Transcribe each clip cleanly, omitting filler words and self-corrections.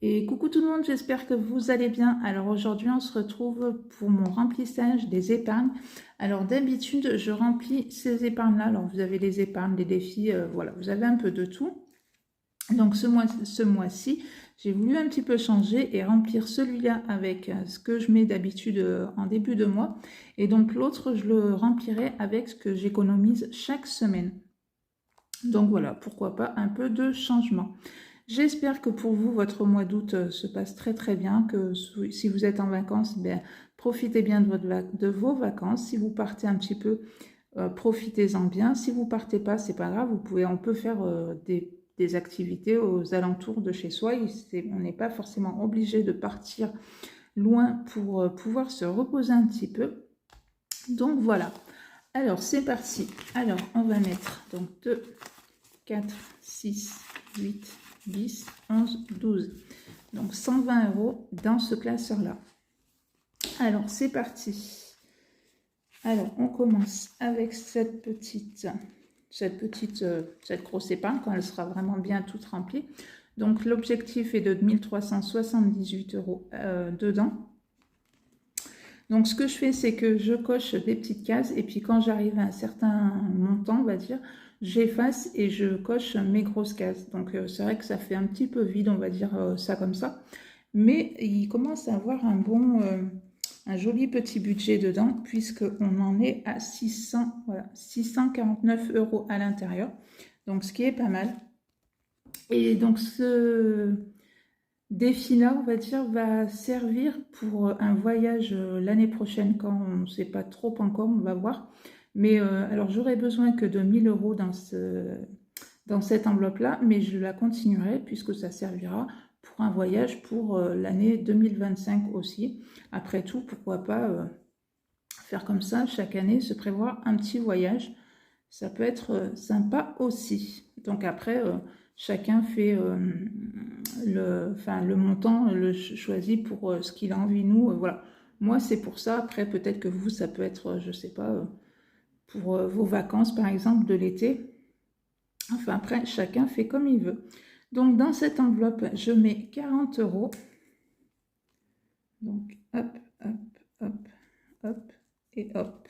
Et coucou tout le monde, j'espère que vous allez bien. Alors aujourd'hui, on se retrouve pour mon remplissage des épargnes. Alors d'habitude, je remplis ces épargnes-là. Alors vous avez les épargnes, les défis, voilà, vous avez un peu de tout. Donc ce mois-ci, j'ai voulu un petit peu changer et remplir celui-là avec ce que je mets d'habitude en début de mois. Et donc l'autre, je le remplirai avec ce que j'économise chaque semaine. Donc voilà, pourquoi pas un peu de changement. J'espère que pour vous, votre mois d'août se passe très très bien, que si vous êtes en vacances, bien, profitez bien de vos vacances. Si vous partez un petit peu, profitez-en bien. Si vous partez pas, c'est pas grave, on peut faire des activités aux alentours de chez soi. On n'est pas forcément obligé de partir loin pour pouvoir se reposer un petit peu. Donc voilà. Alors c'est parti. Alors on va mettre donc 2, 4, 6, 8, 10, 11, 12. Donc 120 € dans ce classeur-là. Alors c'est parti. Alors on commence avec cette grosse épargne quand elle sera vraiment bien toute remplie. Donc l'objectif est de 1378 € dedans. Donc ce que je fais, c'est que je coche des petites cases et puis quand j'arrive à un certain montant, on va dire, j'efface et je coche mes grosses cases. Donc c'est vrai que ça fait un petit peu vide, on va dire ça comme ça. Mais il commence à avoir un joli petit budget dedans puisqu'on en est à 649 € à l'intérieur. Donc ce qui est pas mal. Et donc ce défi-là, on va dire, va servir pour un voyage l'année prochaine quand on ne sait pas trop encore, on va voir. Mais alors j'aurais besoin que de 1000 € dans cette enveloppe-là, mais je la continuerai puisque ça servira pour un voyage pour l'année 2025 aussi. Après tout, pourquoi pas faire comme ça chaque année, se prévoir un petit voyage. Ça peut être sympa aussi. Donc après, chacun fait le montant, le choisit pour ce qu'il a envie. Nous, voilà. Moi, c'est pour ça. Après, peut-être que vous, ça peut être, je sais pas, pour vos vacances, par exemple, de l'été. Enfin, après, chacun fait comme il veut. Donc, dans cette enveloppe, je mets 40 €. Donc, hop, hop, hop, hop et hop.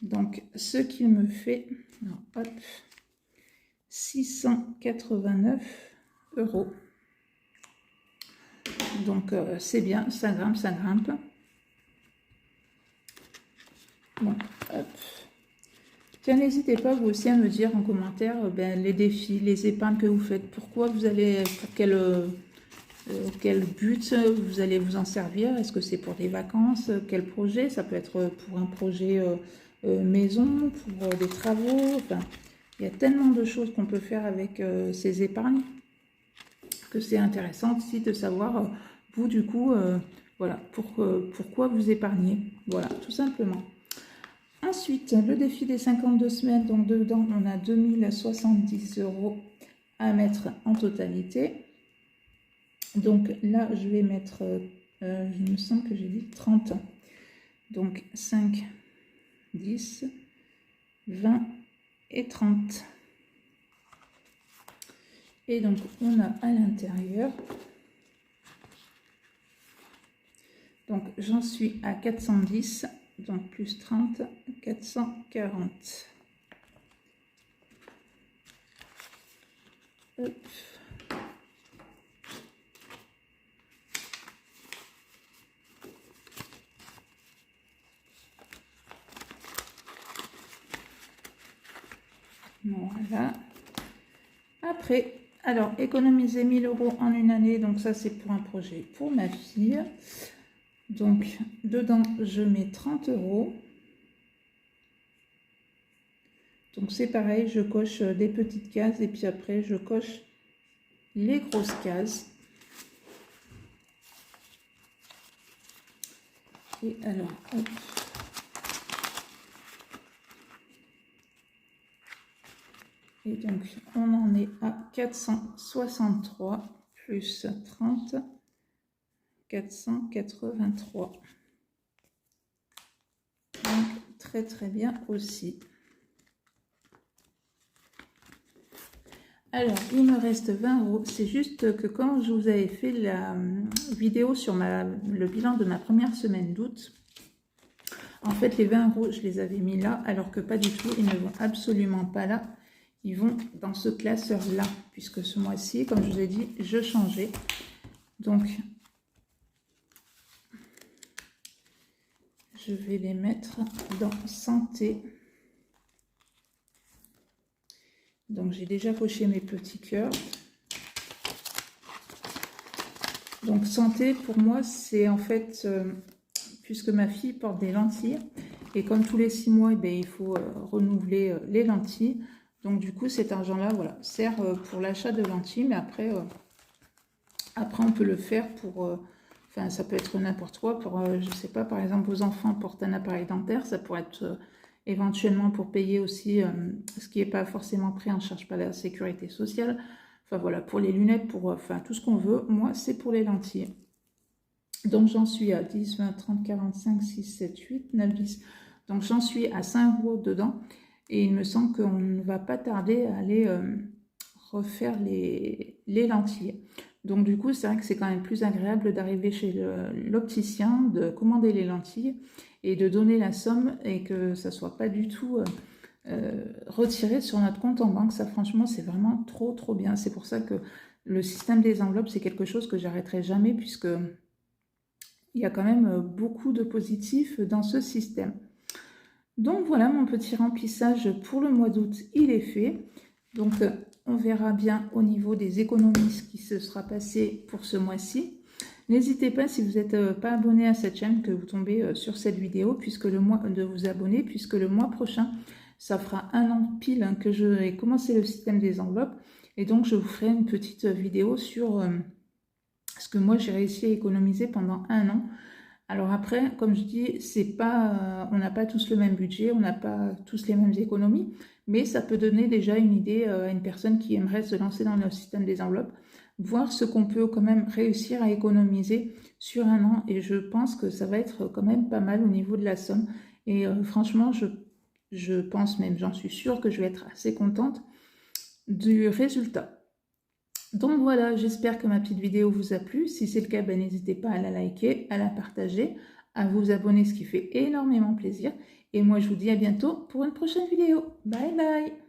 Donc, ce qui me fait, alors, hop, 689 €. Donc, c'est bien, ça grimpe, ça grimpe. Bon, hop. Tiens, n'hésitez pas vous aussi à me dire en commentaire les défis, les épargnes que vous faites, pourquoi vous allez, pour quel but vous allez vous en servir. Est-ce que c'est pour des vacances? Quel projet? Ça peut être pour un projet maison, pour des travaux. Enfin, il y a tellement de choses qu'on peut faire avec ces épargnes que c'est intéressant aussi de savoir, vous du coup, voilà, pourquoi vous épargnez. Voilà, tout simplement. Ensuite, le défi des 52 semaines, donc dedans, on a 2070 € à mettre en totalité. Donc là, je vais mettre, il me semble que j'ai dit 30. Donc 5, 10, 20 et 30. Et donc, on a à l'intérieur, donc j'en suis à 410, donc plus 30, 440. Hop. Voilà. Après, alors, économiser 1000 € en une année, donc ça c'est pour un projet pour ma fille. Donc, dedans, je mets 30 €. Donc c'est pareil, je coche des petites cases et puis après je coche les grosses cases. Et alors, hop. Et donc on en est à 463 plus 30, 483. Donc très très bien aussi. Alors, il me reste 20 euros. C'est juste que quand je vous avais fait la vidéo sur le bilan de ma première semaine d'août, en fait, les 20 euros, je les avais mis là, alors que pas du tout. Ils ne vont absolument pas là. Ils vont dans ce classeur-là, puisque ce mois-ci, comme je vous ai dit, je changeais. Donc, je vais les mettre dans santé. Donc, j'ai déjà coché mes petits cœurs. Donc, santé, pour moi, c'est en fait, puisque ma fille porte des lentilles, et comme tous les 6 mois, eh bien, il faut renouveler les lentilles. Donc, du coup, cet argent-là, voilà, sert pour l'achat de lentilles, mais après, on peut le faire pour... Enfin, ça peut être n'importe quoi. Pour, je ne sais pas, par exemple, vos enfants portent un appareil dentaire, ça pourrait être éventuellement pour payer aussi ce qui n'est pas forcément pris en charge par la sécurité sociale. Enfin voilà, pour les lunettes, pour enfin tout ce qu'on veut. Moi, c'est pour les lentilles. Donc j'en suis à 10, 20, 30, 45, 6, 7, 8, 9, 10. Donc j'en suis à 5 euros dedans. Et il me semble qu'on ne va pas tarder à aller refaire les lentilles. Donc du coup, c'est vrai que c'est quand même plus agréable d'arriver chez l'opticien, de commander les lentilles et de donner la somme et que ça ne soit pas du tout retiré sur notre compte en banque. Ça, franchement, c'est vraiment trop, trop bien. C'est pour ça que le système des enveloppes, c'est quelque chose que j'arrêterai jamais puisque il y a quand même beaucoup de positifs dans ce système. Donc voilà, mon petit remplissage pour le mois d'août, il est fait. Donc on verra bien au niveau des économies ce qui se sera passé pour ce mois-ci. N'hésitez pas, si vous n'êtes pas abonné à cette chaîne, que vous tombez sur cette vidéo, de vous abonner, puisque le mois prochain, ça fera 1 an pile que je ai commencé le système des enveloppes. Et donc, je vous ferai une petite vidéo sur ce que moi, j'ai réussi à économiser pendant 1 an. Alors après, comme je dis, c'est pas, on n'a pas tous le même budget, on n'a pas tous les mêmes économies, mais ça peut donner déjà une idée à une personne qui aimerait se lancer dans le système des enveloppes, voir ce qu'on peut quand même réussir à économiser sur 1 an. Et je pense que ça va être quand même pas mal au niveau de la somme. Et franchement, je pense même, j'en suis sûre que je vais être assez contente du résultat. Donc voilà, j'espère que ma petite vidéo vous a plu. Si c'est le cas, ben, n'hésitez pas à la liker, à la partager, à vous abonner, ce qui fait énormément plaisir. Et moi, je vous dis à bientôt pour une prochaine vidéo. Bye bye!